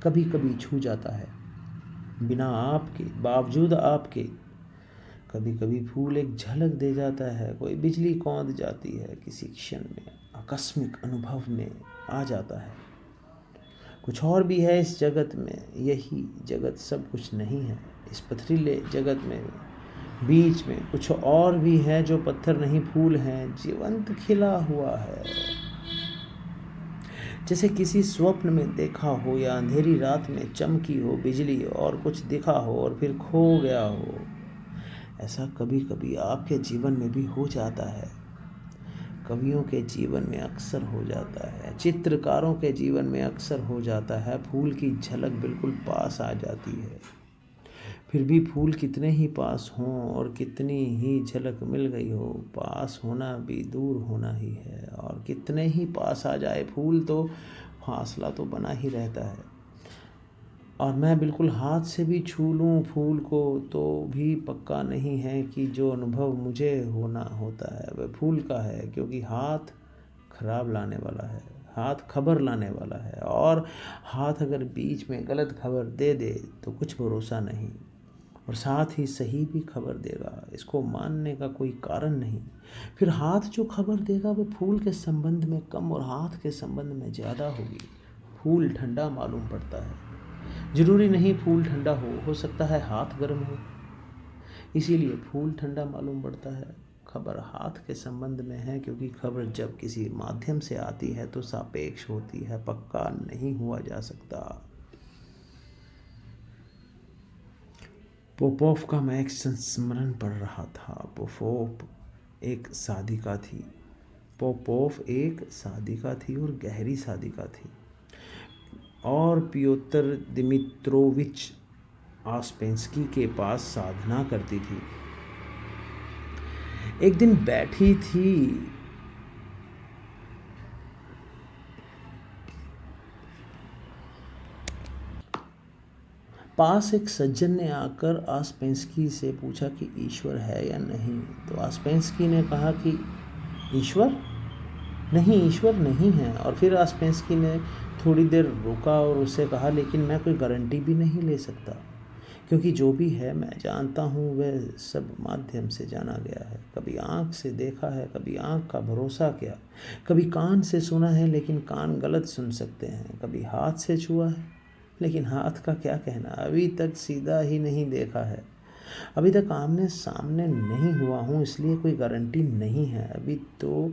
A: कभी कभी छू जाता है बिना आपके, बावजूद आपके। कभी कभी फूल एक झलक दे जाता है, कोई बिजली कौंध जाती है, किसी क्षण में आकस्मिक अनुभव में आ जाता है। कुछ और भी है इस जगत में, यही जगत सब कुछ नहीं है। इस पथरीले जगत में बीच में कुछ और भी है जो पत्थर नहीं फूल हैं, जीवंत खिला हुआ है। जैसे किसी स्वप्न में देखा हो या अंधेरी रात में चमकी हो बिजली और कुछ दिखा हो और फिर खो गया हो, ऐसा कभी कभी आपके जीवन में भी हो जाता है। कवियों के जीवन में अक्सर हो जाता है, चित्रकारों के जीवन में अक्सर हो जाता है। फूल की झलक बिल्कुल पास आ जाती है, फिर भी फूल कितने ही पास हों और कितनी ही झलक मिल गई हो, पास होना भी दूर होना ही है। और कितने ही पास आ जाए फूल तो फासला तो बना ही रहता है। और मैं बिल्कुल हाथ से भी छू लूँ फूल को तो भी पक्का नहीं है कि जो अनुभव मुझे होना होता है वह फूल का है, क्योंकि हाथ खराब लाने वाला है, हाथ खबर लाने वाला है। और हाथ अगर बीच में गलत खबर दे दे तो कुछ भरोसा नहीं, और साथ ही सही भी खबर देगा, इसको मानने का कोई कारण नहीं। फिर हाथ जो खबर देगा वो फूल के संबंध में कम और हाथ के संबंध में ज़्यादा होगी। फूल ठंडा मालूम पड़ता है, जरूरी नहीं फूल ठंडा हो सकता है हाथ गर्म हो, इसीलिए फूल ठंडा मालूम पड़ता है। खबर हाथ के संबंध में है, क्योंकि खबर जब किसी माध्यम से आती है तो सापेक्ष होती है, पक्का नहीं हुआ जा सकता। पोपोव का मैं एक संस्मरण पढ़ रहा था। पोपोव एक साधिका थी, पोपोव एक साधिका थी और गहरी साधिका थी, और पियोतर दिमित्रोविच आस्पेंस्की के पास साधना करती थी। एक दिन बैठी थी, पास एक सज्जन ने आकर आस्पेंस्की से पूछा कि ईश्वर है या नहीं। तो आस्पेंस्की ने कहा कि ईश्वर नहीं, ईश्वर नहीं है। और फिर आस्पेंस्की ने थोड़ी देर रुका और उससे कहा, लेकिन मैं कोई गारंटी भी नहीं ले सकता, क्योंकि जो भी है मैं जानता हूँ वह सब माध्यम से जाना गया है। कभी आँख से देखा है, कभी आँख का भरोसा किया, कभी कान से सुना है लेकिन कान गलत सुन सकते हैं, कभी हाथ से छुआ है लेकिन हाथ का क्या कहना, अभी तक सीधा ही नहीं देखा है, अभी तक आमने सामने नहीं हुआ हूँ, इसलिए कोई गारंटी नहीं है। अभी तो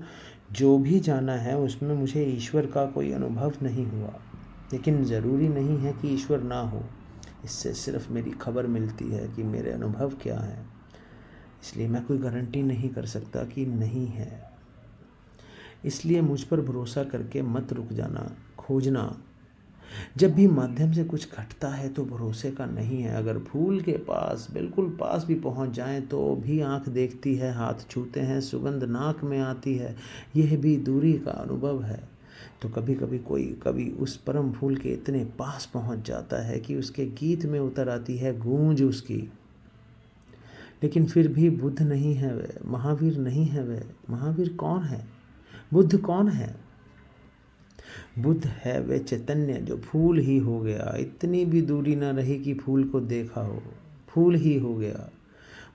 A: जो भी जाना है उसमें मुझे ईश्वर का कोई अनुभव नहीं हुआ, लेकिन ज़रूरी नहीं है कि ईश्वर ना हो, इससे सिर्फ मेरी खबर मिलती है कि मेरे अनुभव क्या हैं, इसलिए मैं कोई गारंटी नहीं कर सकता कि नहीं है। इसलिए मुझ पर भरोसा करके मत रुक जाना, खोजना। जब भी माध्यम से कुछ घटता है तो भरोसे का नहीं है। अगर फूल के पास, बिल्कुल पास भी पहुंच जाएं तो भी आंख देखती है, हाथ छूते हैं, सुगंध नाक में आती है, यह भी दूरी का अनुभव है। तो कभी कभी कोई कभी उस परम फूल के इतने पास पहुंच जाता है कि उसके गीत में उतर आती है गूंज उसकी। लेकिन फिर भी बुद्ध नहीं है वह, महावीर नहीं है वह। महावीर कौन है? बुद्ध कौन है? बुद्ध है वे चैतन्य जो फूल ही हो गया। इतनी भी दूरी न रही कि फूल को देखा हो, फूल ही हो गया।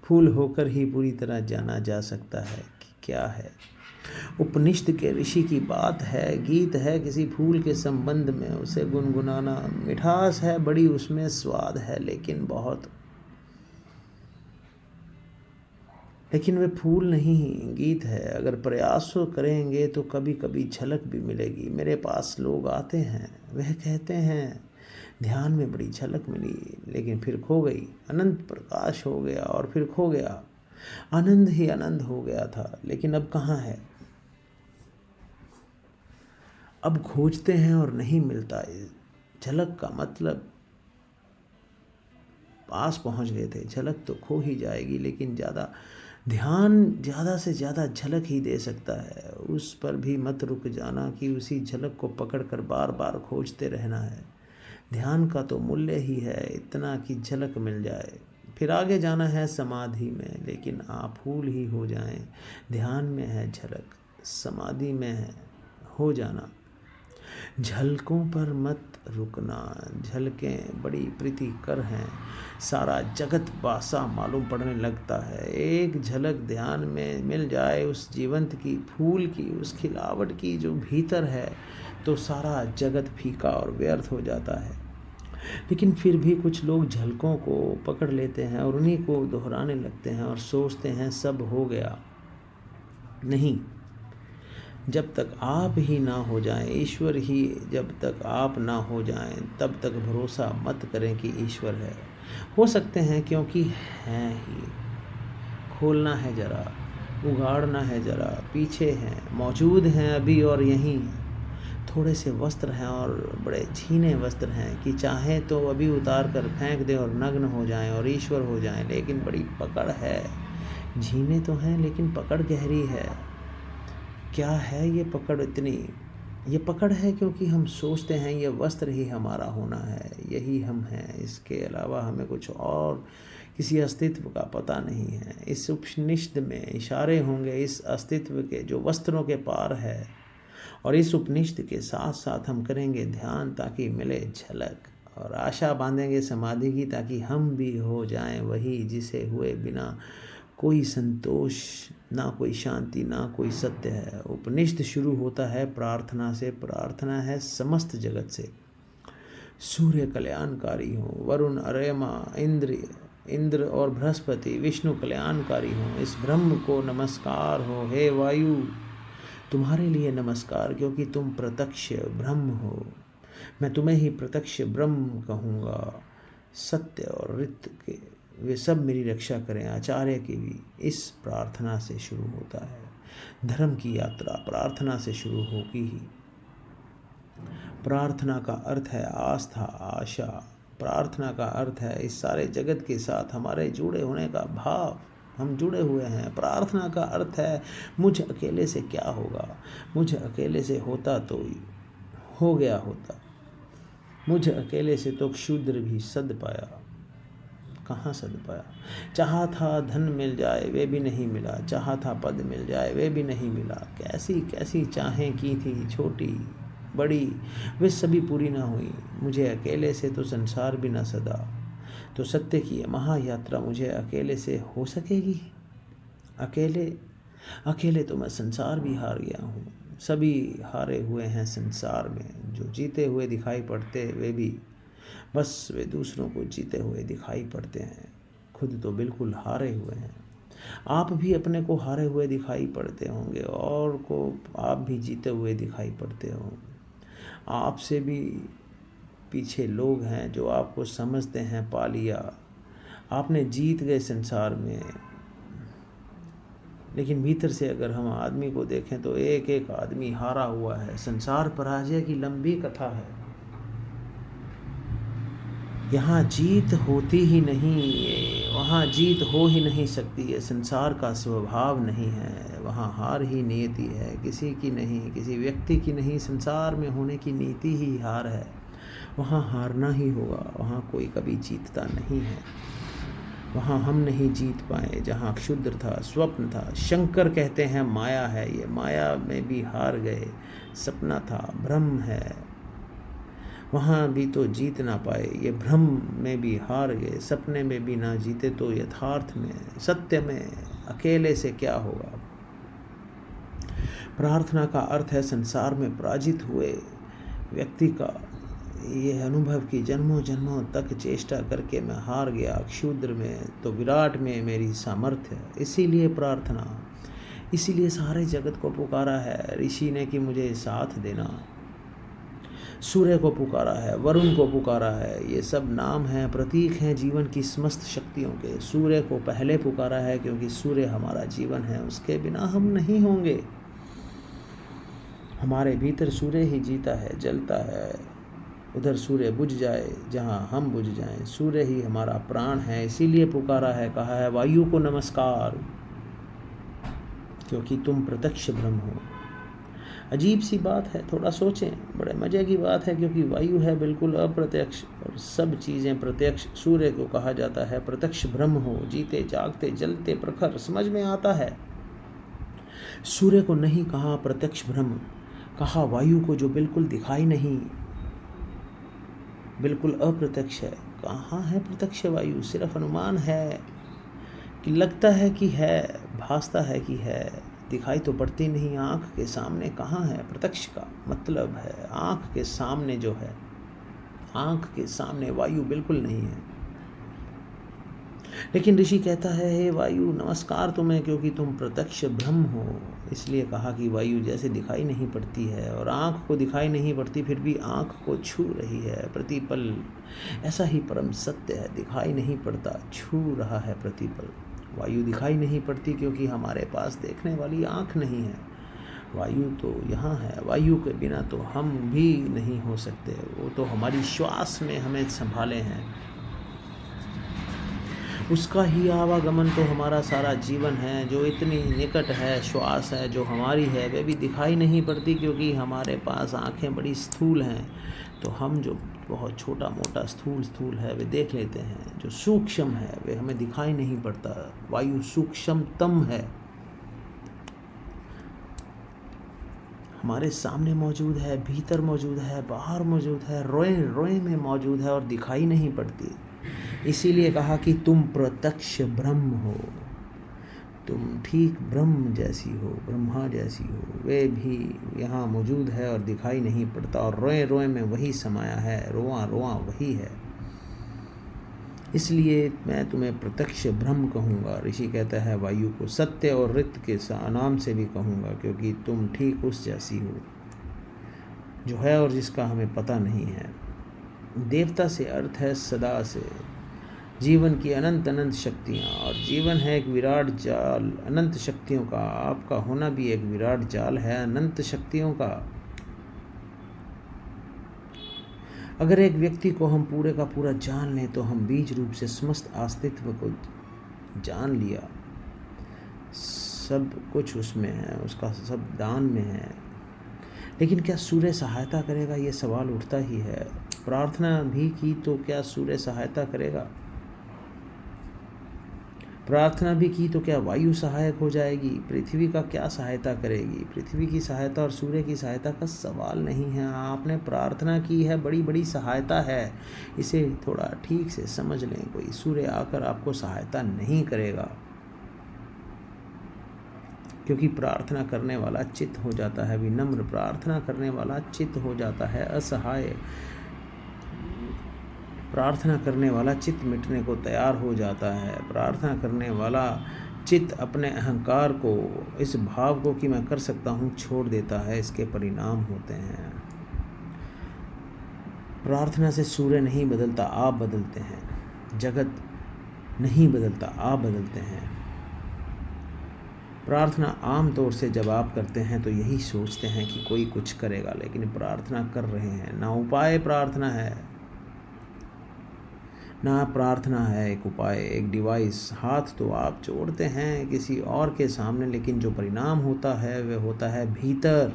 A: फूल होकर ही पूरी तरह जाना जा सकता है कि क्या है। उपनिषद के ऋषि की बात है, गीत है किसी फूल के संबंध में, उसे गुनगुनाना, मिठास है बड़ी, उसमें स्वाद है लेकिन बहुत, लेकिन वे फूल नहीं, गीत है। अगर प्रयास करेंगे तो कभी कभी झलक भी मिलेगी। मेरे पास लोग आते हैं, वह कहते हैं ध्यान में बड़ी झलक मिली लेकिन फिर खो गई, अनंत प्रकाश हो गया और फिर खो गया, आनंद ही आनंद हो गया था लेकिन अब कहाँ है। अब खोजते हैं और नहीं मिलता। झलक का मतलब पास पहुंच गए थे, झलक तो खो ही जाएगी, लेकिन ध्यान ज़्यादा से ज़्यादा झलक ही दे सकता है। उस पर भी मत रुक जाना कि उसी झलक को पकड़कर बार बार खोजते रहना है। ध्यान का तो मूल्य ही है इतना कि झलक मिल जाए, फिर आगे जाना है समाधि में, लेकिन आप फूल ही हो जाएं। ध्यान में है झलक, समाधि में है हो जाना। झलकों पर मत रुकना, झलकें बड़ी प्रीतिकर हैं। सारा जगत बासा मालूम पड़ने लगता है। एक झलक ध्यान में मिल जाए उस जीवंत की, फूल की, उस खिलावट की जो भीतर है, तो सारा जगत फीका और व्यर्थ हो जाता है। लेकिन फिर भी कुछ लोग झलकों को पकड़ लेते हैं और उन्हीं को दोहराने लगते हैं और सोचते हैं सब हो गया। नहीं, जब तक आप ही ना हो जाएं, ईश्वर ही जब तक आप ना हो जाएं, तब तक भरोसा मत करें कि ईश्वर है। हो सकते हैं क्योंकि हैं ही। खोलना है जरा, उगाड़ना है जरा, पीछे हैं, मौजूद हैं अभी और यहीं। थोड़े से वस्त्र हैं और बड़े छीने वस्त्र हैं कि चाहें तो अभी उतार कर फेंक दें और नग्न हो जाएं और ईश्वर हो जाएं, लेकिन बड़ी पकड़ है। झीने तो हैं लेकिन पकड़ गहरी है। क्या है ये पकड़ इतनी? ये पकड़ है क्योंकि हम सोचते हैं ये वस्त्र ही हमारा होना है, यही हम हैं, इसके अलावा हमें कुछ और किसी अस्तित्व का पता नहीं है। इस उपनिषद में इशारे होंगे इस अस्तित्व के जो वस्त्रों के पार है, और इस उपनिषद के साथ साथ हम करेंगे ध्यान ताकि मिले झलक, और आशा बांधेंगे समाधि की ताकि हम भी हो जाएं वही जिसे हुए बिना कोई संतोष, ना कोई शांति, ना कोई सत्य है। उपनिषद शुरू होता है प्रार्थना से। प्रार्थना है समस्त जगत से। सूर्य कल्याणकारी हो, वरुण, अरेमा, इंद्र और बृहस्पति, विष्णु कल्याणकारी हो। इस ब्रह्म को नमस्कार हो। हे वायु, तुम्हारे लिए नमस्कार, क्योंकि तुम प्रत्यक्ष ब्रह्म हो। मैं तुम्हें ही प्रत्यक्ष ब्रह्म कहूँगा। सत्य और ऋत के वे सब मेरी रक्षा करें। आचार्य की भी इस प्रार्थना से शुरू होता है। धर्म की यात्रा प्रार्थना से शुरू होगी ही। प्रार्थना का अर्थ है आस्था, आशा। प्रार्थना का अर्थ है इस सारे जगत के साथ हमारे जुड़े होने का भाव। हम जुड़े हुए हैं। प्रार्थना का अर्थ है मुझ अकेले से क्या होगा, मुझ अकेले से होता तो हो गया होता, मुझ अकेले से तो क्षुद्र भी सद पाया। कहाँ सद पाया? चाहा था धन मिल जाए वे भी नहीं मिला, चाहा था पद मिल जाए वे भी नहीं मिला। कैसी कैसी चाहें की थी, छोटी बड़ी, वे सभी पूरी ना हुई। मुझे अकेले से तो संसार भी ना सदा। तो सत्य की ये महायात्रा मुझे अकेले से हो सकेगी? अकेले तो मैं संसार भी हार गया हूँ। सभी हारे हुए हैं संसार में। जो जीते हुए दिखाई पड़ते वे भी बस वे दूसरों को जीते हुए दिखाई पड़ते हैं, खुद तो बिल्कुल हारे हुए हैं। आप भी अपने को हारे हुए दिखाई पड़ते होंगे और को आप भी जीते हुए दिखाई पड़ते होंगे। आपसे भी पीछे लोग हैं जो आपको समझते हैं पा लिया, आपने जीत गए संसार में। लेकिन भीतर से अगर हम आदमी को देखें तो एक एक आदमी हारा हुआ है। संसार पराजय की लंबी कथा है। यहाँ जीत होती ही नहीं, वहाँ जीत हो ही नहीं सकती है। संसार का स्वभाव नहीं है, वहाँ हार ही नियति है। किसी की नहीं, किसी व्यक्ति की नहीं, संसार में होने की नीति ही हार है। वहाँ हारना ही होगा, वहाँ कोई कभी जीतता नहीं है। वहाँ हम नहीं जीत पाए। जहाँ क्षुद्र था, स्वप्न था, शंकर कहते हैं माया है, ये माया में भी हार गए। सपना था, भ्रम है, वहाँ भी तो जीत ना पाए। ये भ्रम में भी हार गए, सपने में भी ना जीते तो यथार्थ में, सत्य में अकेले से क्या होगा। प्रार्थना का अर्थ है संसार में पराजित हुए व्यक्ति का ये अनुभव कि जन्मों जन्मों तक चेष्टा करके मैं हार गया। क्षुद्र में तो विराट में मेरी सामर्थ्य है। इसीलिए प्रार्थना, इसीलिए सारे जगत को पुकारा है ऋषि ने कि मुझे साथ देना। सूर्य को पुकारा है, वरुण को पुकारा है। ये सब नाम हैं, प्रतीक हैं जीवन की समस्त शक्तियों के। सूर्य को पहले पुकारा है क्योंकि सूर्य हमारा जीवन है, उसके बिना हम नहीं होंगे। हमारे भीतर सूर्य ही जीता है, जलता है। उधर सूर्य बुझ जाए जहाँ हम बुझ जाएं। सूर्य ही हमारा प्राण है, इसीलिए पुकारा है। कहा है वायु को नमस्कार, क्योंकि तुम प्रत्यक्ष ब्रह्म हो।
B: अजीब सी बात है, थोड़ा सोचें, बड़े मज़े की बात है, क्योंकि वायु है बिल्कुल अप्रत्यक्ष और सब चीज़ें प्रत्यक्ष। सूर्य को कहा जाता है प्रत्यक्ष ब्रह्म हो, जीते जागते जलते प्रखर, समझ में आता है। सूर्य को नहीं कहा प्रत्यक्ष ब्रह्म, कहा वायु को जो बिल्कुल दिखाई नहीं, बिल्कुल अप्रत्यक्ष है। कहाँ है प्रत्यक्ष वायु? सिर्फ अनुमान है कि लगता है कि है, भासता है कि है, दिखाई तो पड़ती नहीं। आँख के सामने कहाँ है? प्रत्यक्ष का मतलब है आँख के सामने जो है, आँख के सामने वायु बिल्कुल नहीं है। लेकिन ऋषि कहता है, हे वायु नमस्कार तुम्हें, क्योंकि तुम प्रत्यक्ष ब्रह्म हो। इसलिए कहा कि वायु जैसे दिखाई नहीं पड़ती है और आँख को दिखाई नहीं पड़ती, फिर भी आँख को छू रही है प्रतिपल। ऐसा ही परम सत्य है, दिखाई नहीं पड़ता, छू रहा है प्रतिपल। वायु दिखाई नहीं पड़ती क्योंकि हमारे पास देखने वाली आँख नहीं है। वायु तो यहाँ है, वायु के बिना तो हम भी नहीं हो सकते। वो तो हमारी श्वास में हमें संभाले हैं, उसका ही आवागमन तो हमारा सारा जीवन है। जो इतनी निकट है, श्वास है जो हमारी है, वे भी दिखाई नहीं पड़ती क्योंकि हमारे पास आँखें बड़ी स्थूल हैं। तो हम जो बहुत छोटा मोटा स्थूल है वे देख लेते हैं, जो सूक्ष्म है वे हमें दिखाई नहीं पड़ता। वायु सूक्ष्मतम है, हमारे सामने मौजूद है, भीतर मौजूद है, बाहर मौजूद है, रोए रोए में मौजूद है और दिखाई नहीं पड़ती। इसीलिए कहा कि तुम प्रत्यक्ष ब्रह्म हो, तुम ठीक ब्रह्म जैसी हो, ब्रह्मा जैसी हो। वे भी यहाँ मौजूद है और दिखाई नहीं पड़ता, और रोए रोए में वही समाया है, रोआ रोआ वही है। इसलिए मैं तुम्हें प्रत्यक्ष ब्रह्म कहूँगा। ऋषि कहता है वायु को सत्य और ऋत के नाम से भी कहूँगा, क्योंकि तुम ठीक उस जैसी हो जो है और जिसका हमें पता नहीं है। देवता से अर्थ है सदा से, जीवन की अनंत अनंत शक्तियाँ, और जीवन है एक विराट जाल अनंत शक्तियों का। आपका होना भी एक विराट जाल है अनंत शक्तियों का। अगर एक व्यक्ति को हम पूरे का पूरा जान लें तो हम बीज रूप से समस्त अस्तित्व को जान लिया, सब कुछ उसमें है, उसका सब दान में है। लेकिन क्या सूर्य सहायता करेगा? ये सवाल उठता ही है। प्रार्थना भी की तो क्या सूर्य सहायता करेगा? प्रार्थना भी की तो क्या वायु सहायक हो जाएगी? पृथ्वी का क्या सहायता करेगी? पृथ्वी की सहायता और सूर्य की सहायता का सवाल नहीं है। आपने प्रार्थना की है, बड़ी बड़ी सहायता है, इसे थोड़ा ठीक से समझ लें। कोई सूर्य आकर आपको सहायता नहीं करेगा, क्योंकि प्रार्थना करने वाला चित्त हो जाता है विनम्र, प्रार्थना करने वाला चित्त हो जाता है असहाय, प्रार्थना करने वाला चित्त मिटने को तैयार हो जाता है। प्रार्थना करने वाला चित्त अपने अहंकार को, इस भाव को कि मैं कर सकता हूँ, छोड़ देता है। इसके परिणाम होते हैं। प्रार्थना से सूर्य नहीं बदलता, आप बदलते हैं। जगत नहीं बदलता, आप बदलते हैं। प्रार्थना आम तौर से जब आप करते हैं तो यही सोचते हैं कि कोई कुछ करेगा, लेकिन प्रार्थना कर रहे हैं। ना उपाय प्रार्थना है, ना प्रार्थना है एक उपाय, एक डिवाइस। हाथ तो आप जोड़ते हैं किसी और के सामने, लेकिन जो परिणाम होता है वह होता है भीतर,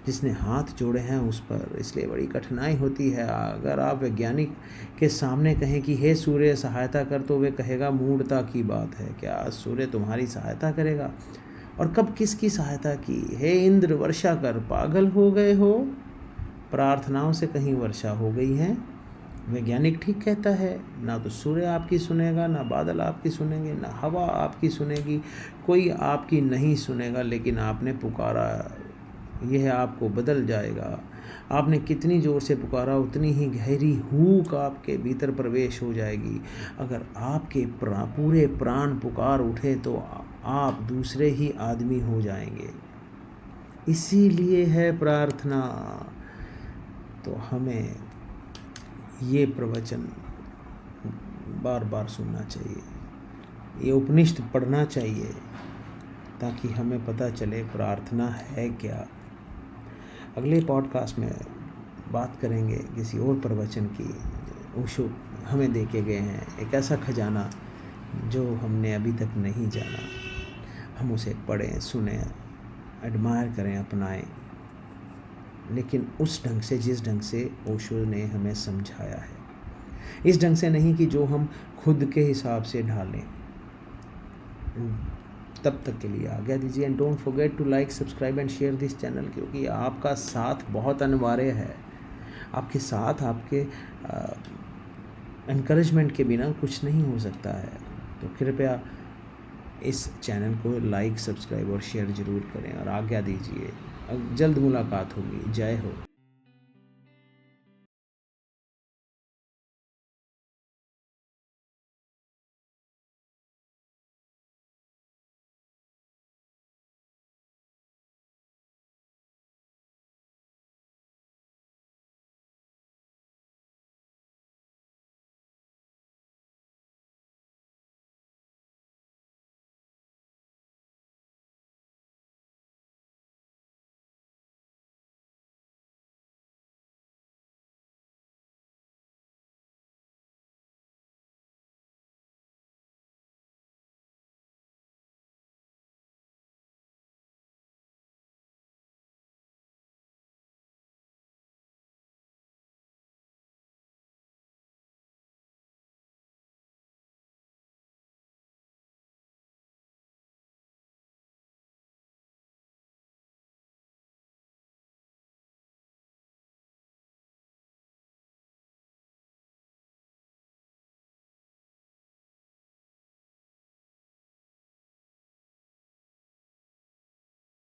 B: जिसने हाथ जोड़े हैं उस पर। इसलिए बड़ी कठिनाई होती है। अगर आप वैज्ञानिक के सामने कहें कि हे सूर्य सहायता कर, तो वे कहेगा मूढ़ता की बात है, क्या सूर्य तुम्हारी सहायता करेगा? और कब किसकी सहायता की? हे इंद्र वर्षा कर, पागल हो गए हो? प्रार्थनाओं से कहीं वर्षा हो गई है? वैज्ञानिक ठीक कहता है, ना तो सूर्य आपकी सुनेगा, ना बादल आपकी सुनेंगे, ना हवा आपकी सुनेगी, कोई आपकी नहीं सुनेगा। लेकिन आपने पुकारा, यह आपको बदल जाएगा। आपने कितनी ज़ोर से पुकारा, उतनी ही गहरी हूक आपके भीतर प्रवेश हो जाएगी। अगर आपके पूरे प्राण पुकार उठे तो आप दूसरे ही आदमी हो जाएंगे। इसीलिए है प्रार्थना। तो हमें ये प्रवचन बार बार सुनना चाहिए, ये उपनिषद पढ़ना चाहिए, ताकि हमें पता चले प्रार्थना है क्या। अगले पॉडकास्ट में बात करेंगे किसी और प्रवचन की। ओशो हमें देके गए हैं एक ऐसा खजाना जो हमने अभी तक नहीं जाना। हम उसे पढ़ें, सुनें, एडमायर करें, अपनाएं। लेकिन उस ढंग से जिस ढंग से ओशो ने हमें समझाया है, इस ढंग से नहीं कि जो हम खुद के हिसाब से ढालें। तब तक के लिए आज्ञा दीजिए and don't forget to like, subscribe and share this channel, क्योंकि आपका साथ बहुत अनिवार्य है। आपके साथ, आपके एनकरेजमेंट के बिना कुछ नहीं हो सकता है। तो कृपया इस चैनल को लाइक, सब्सक्राइब और शेयर ज़रूर करें और आज्ञा दीजिए। जल्द मुलाकात होगी। जय हो।